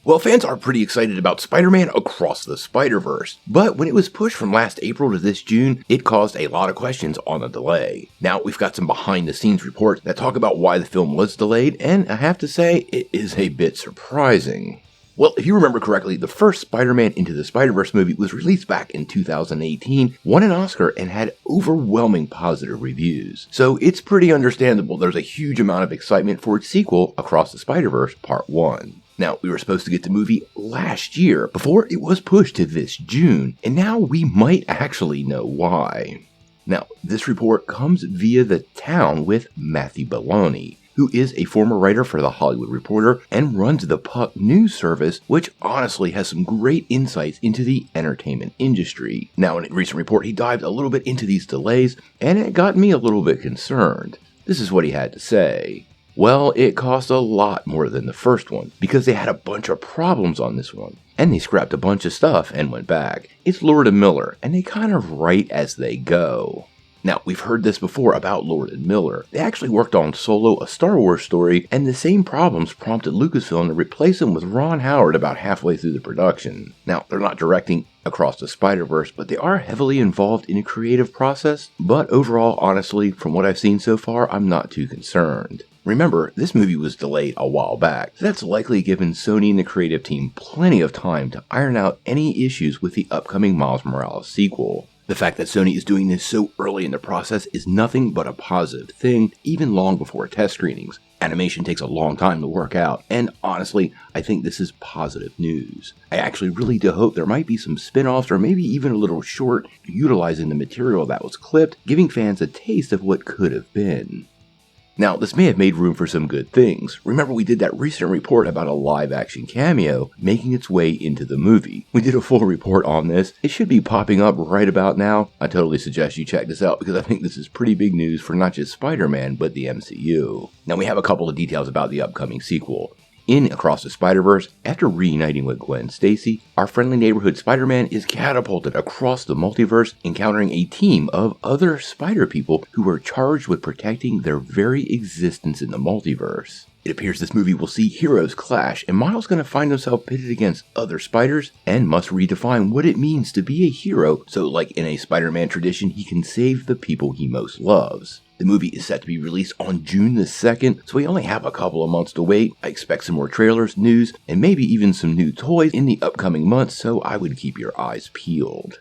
Well, fans are pretty excited about Spider-Man Across the Spider-Verse, but when it was pushed from last April to this June, it caused a lot of questions on the delay. Now, we've got some behind-the-scenes reports that talk about why the film was delayed, and I have to say, it is a bit surprising. Well, if you remember correctly, the first Spider-Man Into the Spider-Verse movie was released back in 2018, won an Oscar, and had overwhelming positive reviews. So it's pretty understandable there's a huge amount of excitement for its sequel, Across the Spider-Verse Part 1. Now, we were supposed to get the movie last year, before it was pushed to this June, and now we might actually know why. Now, this report comes via The Town with Matthew Belloni, who is a former writer for The Hollywood Reporter and runs the Puck News service, which honestly has some great insights into the entertainment industry. Now, in a recent report, he dived a little bit into these delays, and it got me a little bit concerned. This is what he had to say. Well, it cost a lot more than the first one, because they had a bunch of problems on this one, and they scrapped a bunch of stuff and went back. It's Lord and Miller, and they kind of write as they go. Now, we've heard this before about Lord and Miller. They actually worked on Solo, a Star Wars story, and the same problems prompted Lucasfilm to replace him with Ron Howard about halfway through the production. Now, they're not directing Across the Spider-Verse, but they are heavily involved in a creative process. But overall, honestly, from what I've seen so far, I'm not too concerned. Remember, this movie was delayed a while back, so that's likely given Sony and the creative team plenty of time to iron out any issues with the upcoming Miles Morales sequel. The fact that Sony is doing this so early in the process is nothing but a positive thing, even long before test screenings. Animation takes a long time to work out, and honestly, I think this is positive news. I actually really do hope there might be some spin-offs or maybe even a little short utilizing the material that was clipped, giving fans a taste of what could have been. Now, this may have made room for some good things. Remember, we did that recent report about a live-action cameo making its way into the movie. We did a full report on this. It should be popping up right about now. I totally suggest you check this out because I think this is pretty big news for not just Spider-Man, but the MCU. Now, we have a couple of details about the upcoming sequel. In Across the Spider-Verse, after reuniting with Gwen Stacy, our friendly neighborhood Spider-Man is catapulted across the multiverse, encountering a team of other Spider people who are charged with protecting their very existence in the multiverse. It appears this movie will see heroes clash, and Miles is going to find himself pitted against other Spiders and must redefine what it means to be a hero, so like in a Spider-Man tradition, he can save the people he most loves. The movie is set to be released on June the 2nd, so we only have a couple of months to wait. I expect some more trailers, news, and maybe even some new toys in the upcoming months, so I would keep your eyes peeled.